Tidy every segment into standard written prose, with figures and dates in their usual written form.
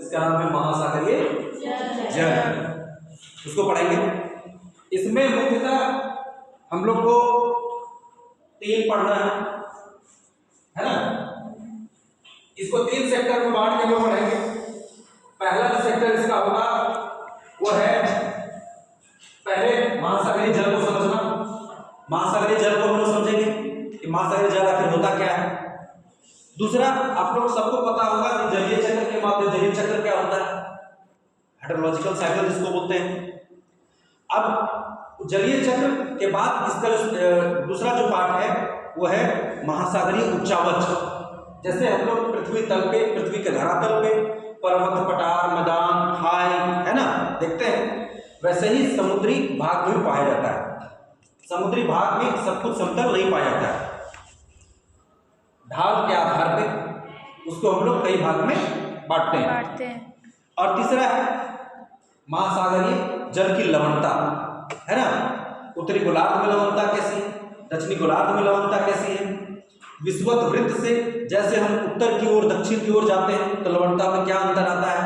इसका नाम है महासागरीय जल, उसको पढ़ेंगे। इसमें मुख्यतः हम लोग को 3 पढ़ना है ना। इसको 3 सेक्टर में बांट के हम लोग पढ़ेंगे। पहला जो सेक्टर इसका होगा वो है पहले महासागरीय जल को समझना। महासागरीय जल को हम लोग समझेंगे कि महासागरीय जल आखिर होता क्या है। दूसरा, आप लोग सबको पता होगा कि जलीय चक्र के माध्यम जलीय चक्र क्या होता है, हाइड्रोलॉजिकल साइकिल जिसको बोलते हैं। अब जलीय चक्र के बाद इसका दूसरा जो पार्ट है वो है महासागरीय उच्चावच। जैसे हम लोग पृथ्वी तल पे, पृथ्वी के धरातल पे पर्वत, पठार, मैदान, खाई है ना देखते हैं, वैसे ही समुद्री भाग में पाया जाता है। समुद्री भाग में सब कुछ समतल नहीं पाया जाता है, ढाल के आधार पे उसको हम लोग कई भाग में बांटते हैं। और तीसरा है महासागरीय जल की लवणता, है ना। उत्तरी गोलार्ध में लवणता कैसी है, दक्षिणी गोलार्ध में लवणता कैसी है, विषुवत वृत्त से जैसे हम उत्तर की ओर दक्षिण की ओर जाते हैं तो लवणता में क्या अंतर आता है,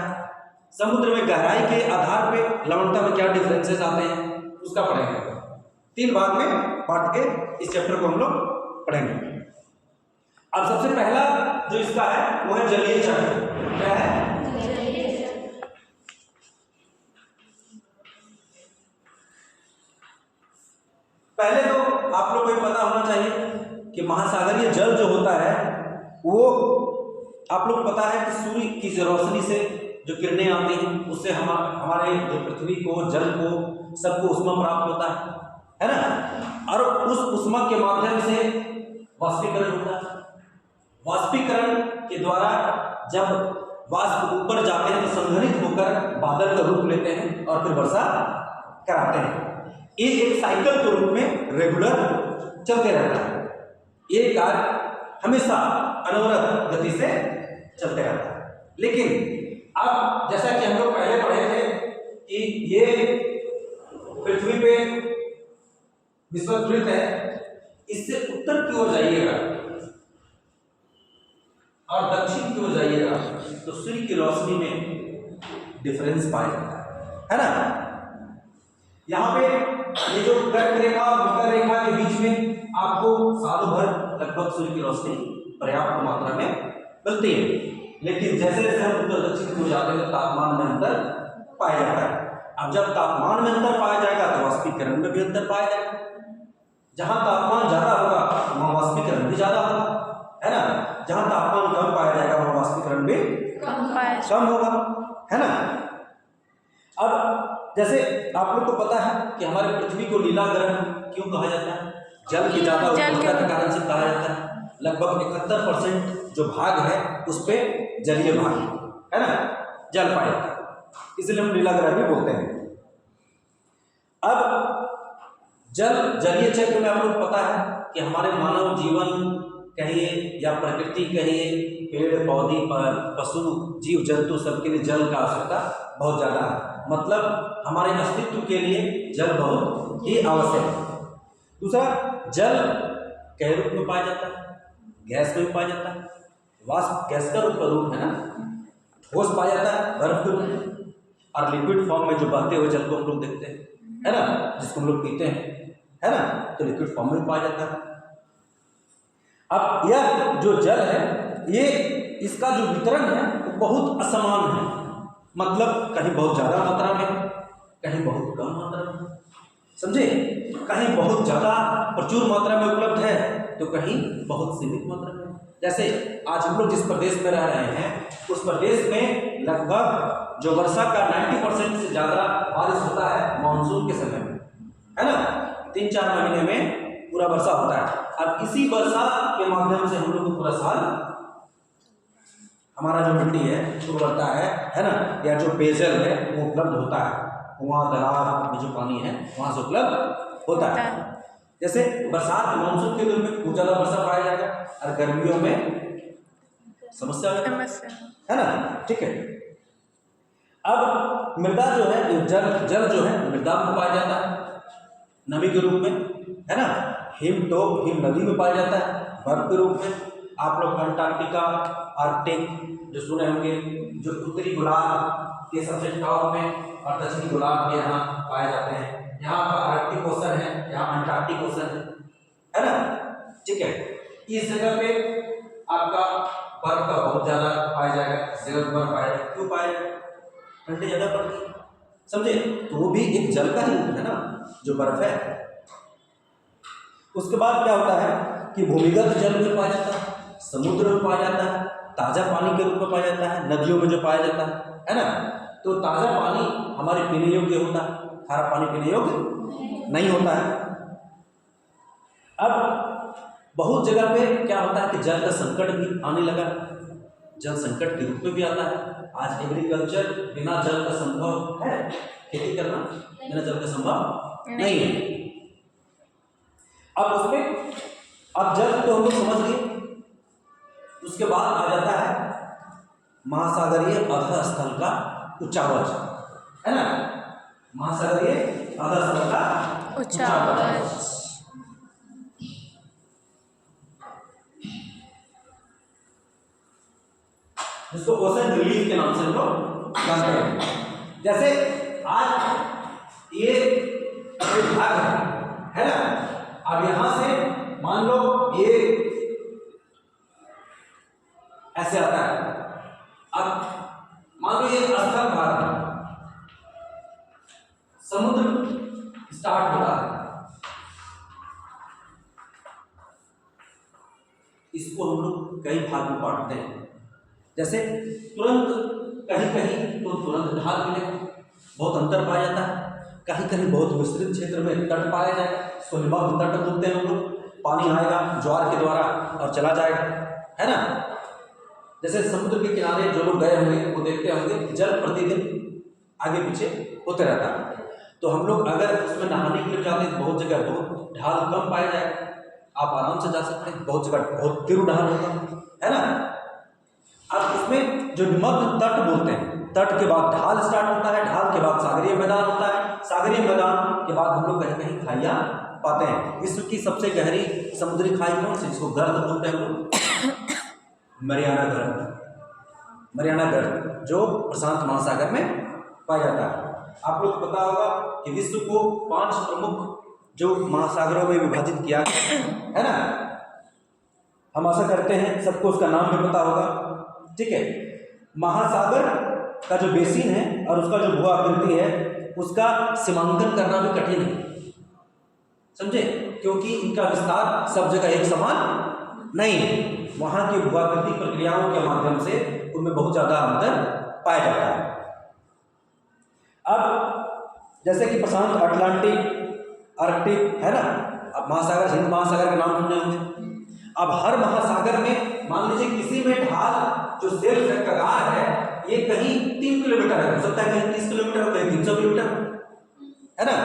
समुद्र में गहराई के आधार पे लवणता में क्या डिफरेंसेस आते हैं, उसका पढ़ेंगे। 3 भाग में बांट के इस चैप्टर को हम लोग पढ़ेंगे। अब सबसे पहला जो इसका है वो है जलीय चक्र। क्या है? पहले तो आप लोग को पता होना चाहिए कि महासागरीय जल जो होता है वो आप लोग पता है कि सूर्य की रोशनी से जो किरणें आती हैं उससे हमारे जो पृथ्वी को, जल को, सबको उष्मा प्राप्त होता है ना। और उस उष्मा के माध्यम से वाष्पीकरण होता है। वाष्पीकरण के द्वारा जब वाष्प ऊपर जाते हैं तो संघनित होकर बादल का रूप लेते हैं और फिर वर्षा कराते हैं। ये एक साइकिल के रूप में रेगुलर चलते रहता है। ये कार्य हमेशा अनवरत गति से चलते रहता है। लेकिन अब जैसा कि हम लोग पहले पढ़े थे कि ये पृथ्वी पे विषुवत वृत्त है, इससे उत्तर की ओर जाइएगा और दक्षिण की ओर जाइएगा तो सूर्य की रोशनी में डिफरेंस पाएगा, है ना। यहाँ पे ये जो कर्क रेखा और मकर रेखा के बीच में आपको साल भर लगभग सूर्य की रोशनी पर्याप्त मात्रा में मिलती है। लेकिन जैसे जैसे हम उत्तर दक्षिण की ओर जाते हैं तो तापमान में अंतर पाया जाता है। अब जब तापमान में अंतर पाया जाएगा तो वाष्पीकरण में भी अंतर पाया जाएगा। जहां तापमान ज्यादा होगा वहां वाष्पीकरण भी ज्यादा होगा, है ना। जहां तापमान कम पाया जाएगा वहां वाष्पीकरण भी कम होगा, है ना। अब जैसे आप लोग को पता है कि हमारे पृथ्वी को नीला ग्रह क्यों कहा जाता है, जल की ज्यादा उपलब्धता के कारण से कहा जाता है। लगभग 71% जो भाग है उस पे जलीय भाग है ना, जल पाया जाता है, इसलिए हम नीला ग्रह भी बोलते हैं। अब जलीय चक्र में आप लोग पता है कि हमारे मानव जीवन कहिए या प्रकृति कहिए, पेड़ पौधे पर पशु जीव जंतु सबके लिए जल का आवश्यकता बहुत ज्यादा है। मतलब हमारे अस्तित्व के लिए जल बहुत ही आवश्यक है। दूसरा, जल कई रूप में पाया जाता है, गैस में पाया जाता है, वाष्प गैस का रूप है ना, ठोस पाया जाता है बर्फ के रूप में, और लिक्विड फॉर्म में जो बहते हुए जल को हम लोग देखते हैं, है ना, जिसको हम लोग पीते हैं, है ना, तो लिक्विड फॉर्म में पाया जाता है। अब यह जो जल है ये इसका जो वितरण है वो बहुत असमान है। मतलब कहीं बहुत ज्यादा मात्रा में, कहीं बहुत कम मात्रा में, समझे। कहीं बहुत ज्यादा प्रचुर मात्रा में उपलब्ध है तो कहीं बहुत सीमित मात्रा में। जैसे आज हम लोग जिस प्रदेश में रह रहे हैं उस प्रदेश में लगभग जो वर्षा का 90% से ज्यादा बारिश होता है मानसून के समय में, है ना। 3-4 महीने में पूरा वर्षा होता है। अब इसी वर्षा के माध्यम से हम लोग को पूरा साल हमारा जो मिट्टी है उर्वरता है ना, या जो पेयजल है वो उपलब्ध होता है। कुआं तालाब में जो पानी है वहां से उपलब्ध होता है। जैसे बरसात मानसून के दिन में बहुत ज्यादा वर्षा पाया जाएगा और गर्मियों में समस्या है ना, ठीक है। अब मृदा जो है जल जो है मृदा में पाया जाता है नमी के रूप में, है ना। हिम नदी में पाया जाता है बर्फ के रूप में। आप लोग अंटार्कटिका, आर्कटिक जो सुने होंगे, जो उत्तरी गोलार्ध के सबसे टॉप में और दक्षिणी गोलार्ध के यहाँ पाए जाते हैं। यहाँ आपका आर्कटिक ओशन है, यहाँ अंटार्कटिक ओशन है ना, ठीक है। इस जगह पे आपका बर्फ का बहुत ज्यादा पाया जाएगा, इस जगह बर्फ पाया जाएगा। क्यों पाया जाएगा? ठंडी ज्यादा पड़ती है, समझे। तो वो भी एक जल का ही रूप है ना, जो बर्फ है। उसके बाद क्या होता है कि भूमिगत जल में पाया जाता है, समुद्र में पाया जाता है, ताजा पानी के रूप में पाया जाता है, नदियों में जो पाया जाता है ना। तो ताजा पानी हमारे पीने योग्य होता है, खारा पानी पीने योग्य नहीं होता है। अब बहुत जगह पे क्या होता है कि जल का संकट भी आने लगा, जल संकट के रूप में भी आता है। आज एग्रीकल्चर बिना जल का संभव है, खेती करना बिना जल का संभव नहीं है। अब उसमें अब जल तो हम लोग समझ लिए, उसके बाद आ जाता है महासागरीय अधः स्थल का उच्चावच, है ना। महासागरीय अधः स्थल का उच्चावच, जिसको ओशन रिलीज के नाम से हम लोग जानते हैं। जैसे आज ये भाग है ना, अब यहां से मान लो ये ऐसे आता है। अब मान लो ये स्थल भाग समुद्र स्टार्ट होता है, इसको हम लोग कई भाग में बांटते हैं। जैसे तुरंत कहीं कहीं तो तुरंत ढाल मिलेगा, बहुत अंतर पाया जाता है। कहीं कहीं बहुत विस्तृत क्षेत्र में तट पाया जाएगा, सोलहवां तट बोलते हैं हम लोग। पानी आएगा ज्वार के द्वारा और चला जाएगा, है ना। जैसे समुद्र के किनारे जो लोग गए होंगे वो देखते होंगे जल प्रतिदिन आगे पीछे होते रहता है। तो हम लोग अगर उसमें नहाने के लिए जाते हैं, बहुत जगह बहुत ढाल कम पाया जाएगा, आप आराम से जा सकते हैं। बहुत जगह बहुत तीव्र ढाल होगा, है ना। अब इसमें जो निमग्न तट बोलते हैं, तट के बाद ढाल स्टार्ट होता है, ढाल के बाद सागरीय मैदान होता है, सागरीय मैदान के बाद हम लोग कहीं कहीं खाइयाँ पाते हैं। विश्व की सबसे गहरी समुद्री खाई कौन सी, जिसको गर्द बोलते हैं हम लोग? मरियाना गर्द, मरियाना गर्द जो प्रशांत महासागर में पाया जाता है। आप लोग को पता होगा कि विश्व को 5 प्रमुख जो महासागरों में विभाजित किया गया है ना। हम आशा करते हैं सबको उसका नाम भी पता होगा, ठीक है। महासागर का जो बेसिन है और उसका जो भू आकृति है, उसका सीमांकन करना भी कठिन है, समझे, क्योंकि इनका विस्तार सब जगह एक समान नहीं है। वहाँ की भू आकृति प्रक्रियाओं के माध्यम से उनमें बहुत ज़्यादा अंतर पाया जाता है। अब जैसे कि प्रशांत, अटलांटिक, आर्कटिक, है ना। अब महासागर, हिंद महासागर के नाम सुने होंगे। अब हर महासागर में मान लीजिए किसी में ढाल जो सेल्फ है, कगार है, ये कहीं 3 किलोमीटर है, हो सकता है कहीं 30 किलोमीटर, कहीं 300 किलोमीटर, है ना,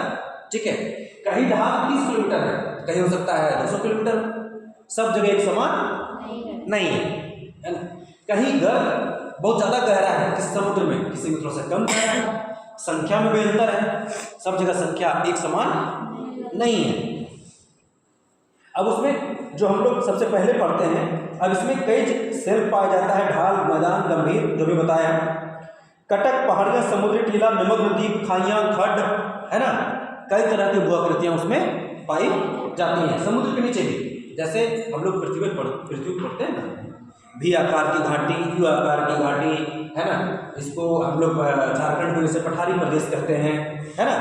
ठीक है। कहीं ढाल 30 किलोमीटर है, कहीं हो सकता है 200 किलोमीटर। सब जगह एक समान नहीं है ना। कहीं गर्भ बहुत ज्यादा गहरा है किसी समुद्र में, किसी में थोड़ा सा कम गहरा है, संख्या में भी अंतर है, सब जगह संख्या एक समान नहीं है। अब उसमें जो हम लोग सबसे पहले पढ़ते हैं, अब इसमें कई सेल्फ पाया जाता है, ढाल, मैदान, गंभीर, जो भी बताया, कटक, पहाड़ियाँ, समुद्री टीला, निमग्न द्वीप, खाइयाँ, खड्ड, है ना। कई तरह की भू आकृतियाँ उसमें पाई जाती हैं, समुद्र के नीचे भी। जैसे हम लोग पृथ्वी पढ़ते हैं ना, भी आकार की घाटी, यू आकार की घाटी, है ना। इसको हम लोग झारखंड में जैसे पठारी प्रदेश कहते हैं, है ना।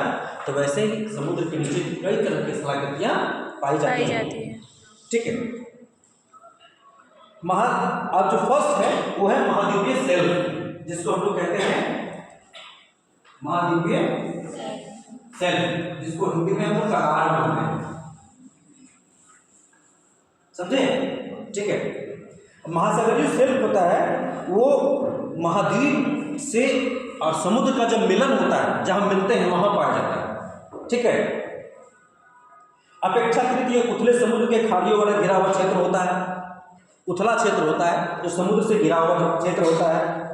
तो वैसे ही समुद्र के नीचे कई तरह की स्थलाकृतियाँ पाई जाती हैं, ठीक है। अब जो फर्स्ट है वो है महाद्वीपीय सेल्फ, जिसको हम लोग कहते हैं महाद्वीपीय सेल्फ, जिसको हिंदी में हम लोग कगार बोलते हैं, समझे, ठीक है। महासागरीय सेल्फ होता है वो महाद्वीप से और समुद्र का जब मिलन होता है, जहां मिलते हैं वहां पाया जाता है, ठीक है। अपेक्षाकृत ये उथले समुद्र के खाड़ियों वाला घिरा हुआ क्षेत्र होता है, उथला क्षेत्र होता है, जो समुद्र से घिरा हुआ क्षेत्र होता है।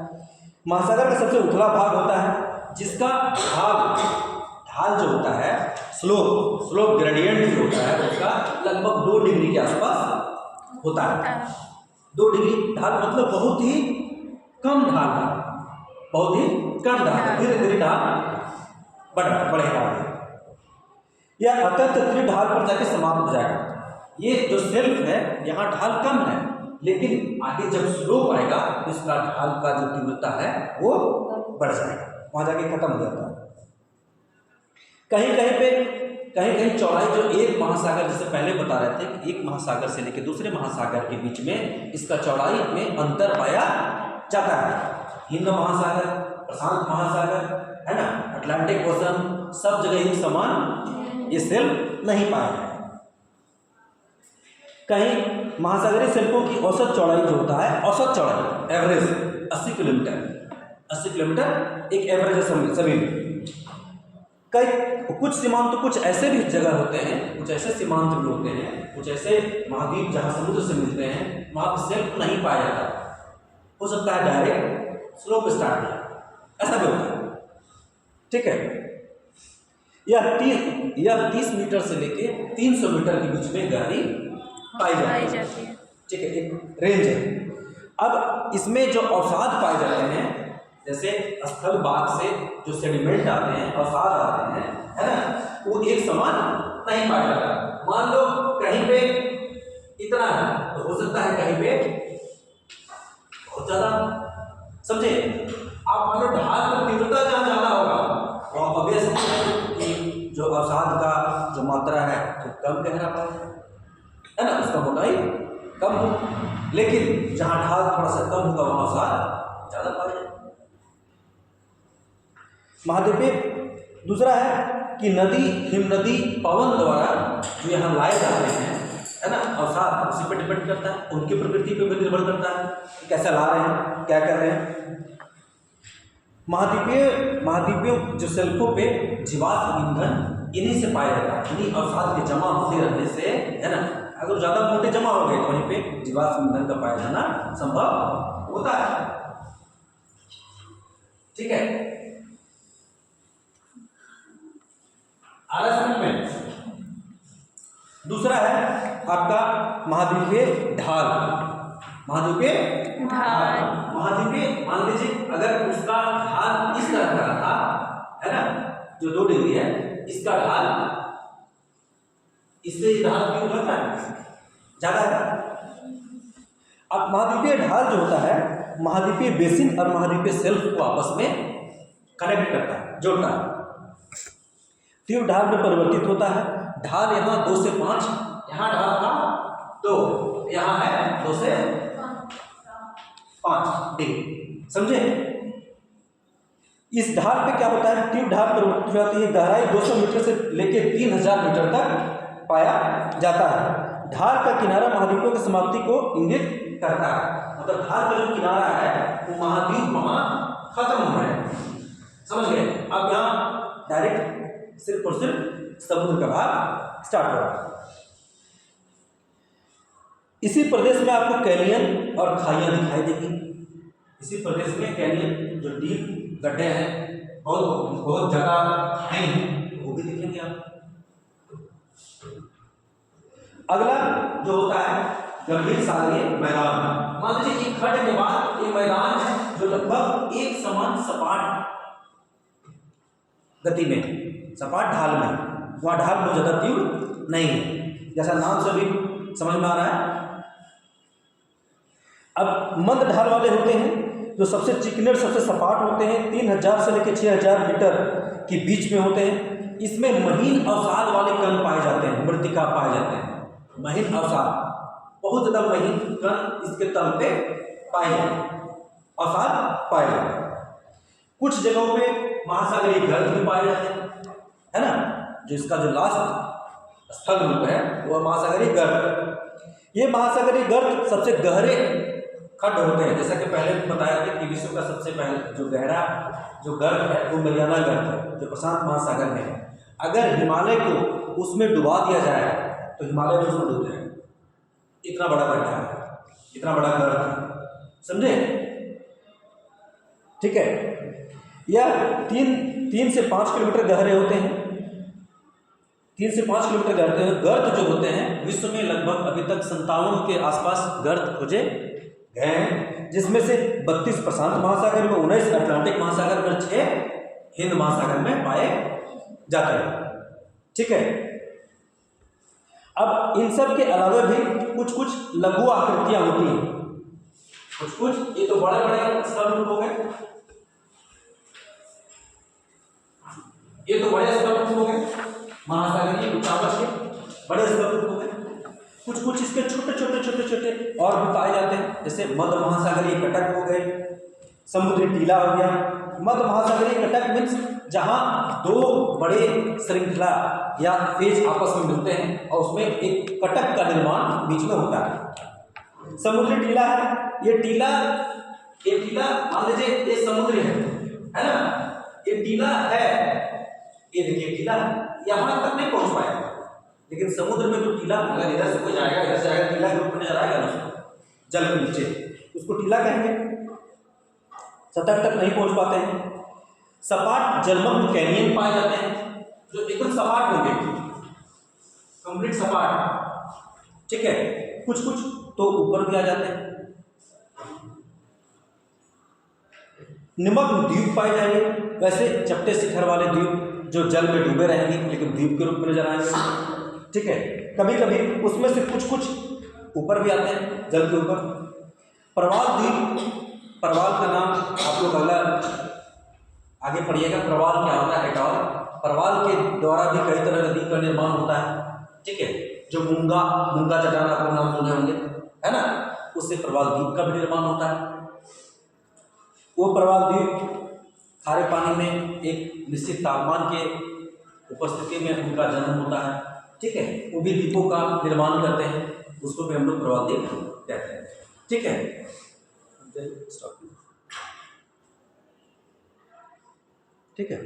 महासागर का सबसे उथला भाग होता है, जिसका ढाल जो होता है, स्लोप ग्रेडियंट जो होता है, उसका लगभग 2 डिग्री के आसपास होता है। 2 डिग्री ढाल मतलब बहुत ही कम ढाल है, बहुत ही कम ढाल, धीरे धीरे ढाल बढ़ेगा। यह अतंत्र ढाल पर जाके समाप्त हो जाएगा। ये जो सेल्फ है यहाँ ढाल कम है, लेकिन आगे जब स्लोप आएगा तो इसका ढाल का जो तीव्रता है वो बढ़ जाएगा, वहां जाके खत्म हो जाता है। कहीं कहीं चौड़ाई जो एक महासागर, जैसे पहले बता रहे थे कि एक महासागर से लेकर दूसरे महासागर के बीच में इसका चौड़ाई में अंतर पाया जाता है। हिंद महासागर, प्रशांत महासागर, है ना, अटलांटिक ओशन, सब जगह एक समान ये सेल्फ नहीं पाया है। कहीं महासागरीय सेल्फों की औसत चौड़ाई जो होता है, औसत चौड़ाई एवरेज 80 किलोमीटर एक एवरेज है सभी में। कई कुछ सीमांत तो कुछ ऐसे भी जगह होते हैं, कुछ ऐसे सीमांत भी होते हैं, कुछ ऐसे महाद्वीप जहाँ समुद्र से मिलते हैं वहाँ सेल्फ नहीं पाया जाता। हो सकता है डायरेक्ट स्लोप स्टार्ट हो, ऐसा भी होता है। ठीक है, यह 30 मीटर से लेके 300 मीटर के बीच में गहरी पाई जाती है। ठीक है, एक रेंज है। अब इसमें जो अवसाद पाए जाते हैं, जैसे स्थल भाग से जो सेडिमेंट आते हैं, अवसाद आते हैं, है ना, वो एक समान नहीं पाया जाता। मान लो कहीं पे इतना है तो हो सकता है कहीं पे बहुत ज्यादा, समझे आप। मान लो ढाल की तीव्रता जहाँ ज्यादा होगा वहाँ ऑब्वियस कि जो अवसाद का जो मात्रा है तो कम गहरा पाएगा, है ना, उसका मोटाई कम हो। लेकिन जहाँ ढाल थोड़ा सा कम होगा वहाँ अवसाद ज्यादा पाएगा। महाद्वीपीय दूसरा है कि नदी, हिमनदी, पवन द्वारा जो यहाँ लाए जाते हैं, है ना, अवसाद उसी पर डिपेंड करता है, उनकी प्रकृति पर भी निर्भर करता है कि कैसा ला रहे हैं, क्या कर रहे हैं। महाद्वीपीय जो सेल्फों पे जीवाश्म ईंधन इन्हीं से पाया जाता है, इन्हीं अवसाद के जमा होते रहने से, है ना। अगर ज़्यादा मोटे जमा हो गए तो वहीं पे जीवाश्म ईंधन का पाया जाना संभव होता है। ठीक है, में दूसरा है आपका महाद्वीपीय ढाल। महाद्वीपीय मान लीजिए अगर उसका ढाल इस तरह का था, है ना, जो 2 डिग्री है, इसका ढाल इससे ढाल क्यों होता है ज्यादा है। अब महाद्वीपीय ढाल जो होता है, महाद्वीपीय बेसिन और महाद्वीपीय सेल्फ को आपस में कनेक्ट करता है, जोड़ता है। तीव्र ढाल में परिवर्तित होता है। ढाल यहाँ 2 से 5, यहाँ ढाल था 2, यहाँ है 2 से 5 डिग्री, समझे। इस ढाल पे क्या होता है, तीव्र ढाल परिवर्तित हो जाती है। गहराई 200 मीटर से लेकर 3000 मीटर तक पाया जाता है। ढाल का किनारा महाद्वीपों की समाप्ति को इंगित करता है, मतलब ढाल का जो किनारा है वो महाद्वीप वहां खत्म हो रहे हैं, समझ गए। अब यहाँ डायरेक्ट सिर्फ और सिर्फ समुद्र का भाग स्टार्ट हो रहा है। इसी प्रदेश में आपको कैनियन और खाइयां दिखाई देगी। इसी प्रदेश में कैनियन जो डीप गड्ढे हैं, बहुत ज्यादा खाई हैं, वो भी दिखेंगे आप। अगला जो होता है गंभीर सागरीय मैदान। मान लीजिए एक खंड के बाद एक मैदान है जो लगभग एक समान सपाट गति में, सपाट ढाल में, वहाँ ढाल बहुत ज़्यादा तीव्र नहीं है, जैसा नाम से भी समझ में आ रहा है। अब मंद ढाल वाले होते हैं जो सबसे चिकने, सबसे सपाट होते हैं, 3000 से लेकर 6000 मीटर के बीच में होते हैं। इसमें महीन अवसाद वाले कण पाए जाते हैं, मृत्तिका पाए जाते हैं। महीन अवसाद, बहुत ज़्यादा महीन कण इसके तल पे पाए जाते हैं, अवसाद पाए जाते हैं। कुछ जगहों पे महासागरीय गर्त भी पाए जाते हैं, है ना, जो इसका जो लास्ट स्थल रूप है वो महासागरीय गर्त। ये महासागरीय गर्त सबसे गहरे खंड होते हैं, जैसा कि पहले बताया था कि विश्व का सबसे पहले जो गहरा जो गर्त है वो मरियाना गर्त है, जो प्रशांत महासागर में है। अगर हिमालय को उसमें डुबा दिया जाए तो हिमालय में उसमें डूब जाएगा, इतना बड़ा गड्ढा है, इतना बड़ा गर्त है, समझे। ठीक है, यह 3 से 5 किलोमीटर गहरे होते हैं। 3 से 5 किलोमीटर गहरे गर्त जो होते हैं, विश्व में लगभग अभी तक 57 के आसपास गर्त खोजे गए हैं। जिसमें से 32 प्रशांत महासागर में, 19 अटलांटिक महासागर में, 6 हिंद महासागर में पाए जाते हैं। ठीक है। अब इन सब के अलावा भी कुछ कुछ लघु आकृतियां होती हैं, कुछ कुछ, ये तो बड़े बड़े स्तंभ हो गए, ये तो बड़े स्तंभ हो गए महासागरीय उच्चावच के बड़े स्तंभ हो गए। कुछ कुछ इसके छोटे छोटे छोटे छोटे और भी पाए जाते हैं, जैसे मध्य महासागरीय कटक हो गए, समुद्री टीला हो गया। मध्य महासागरीय कटक मीन्स जहां दो बड़े श्रृंखला या फेज आपस में मिलते हैं और उसमें एक कटक का निर्माण बीच में होता है। समुद्री टीला है, ये टीला मान लीजिए ये समुद्र है ना, ये टीला है, ये देखिए टीला यहां तक नहीं पहुंच पाएगा, लेकिन समुद्र में तो टीला अगर इधर से कोई जाएगा, इधर से आएगा, टीला के रूप में नजर आएगा ना उसको, जल के नीचे, उसको टीला कहेंगे। सतह तक नहीं पहुंच पाते हैं। सपाट जलमग्न कैनियन पाए जाते हैं जो एकदम सपाट होंगे, कंप्लीट सपाट। ठीक है। कुछ कुछ तो ऊपर भी आ जाते हैं। निमग्न द्वीप पाए जाएंगे, वैसे चपटे शिखर वाले द्वीप जो जल में डूबे रहेंगे लेकिन द्वीप के रूप में नजर आएंगे। ठीक है। कभी कभी उसमें से कुछ कुछ ऊपर भी आते हैं, जल के ऊपर। प्रवाल द्वीप, प्रवाल का नाम आप लोग अगला आगे पढ़िएगा, प्रवाल क्या होता है और प्रवाल के द्वारा भी कई तरह नदी का निर्माण होता है। ठीक है। जो मूंगा चट्टान आपको नाम सुने होंगे, है ना, उससे प्रवाल द्वीप का भी निर्माण होता है। वो प्रवाल द्वीप खारे पानी में एक निश्चित तापमान के उपस्थिति में उनका जन्म होता है। ठीक है। वो भी द्वीपों का निर्माण करते हैं, उसको भी हम लोग प्रवाल द्वीप कहते हैं। ठीक है। ठीक है।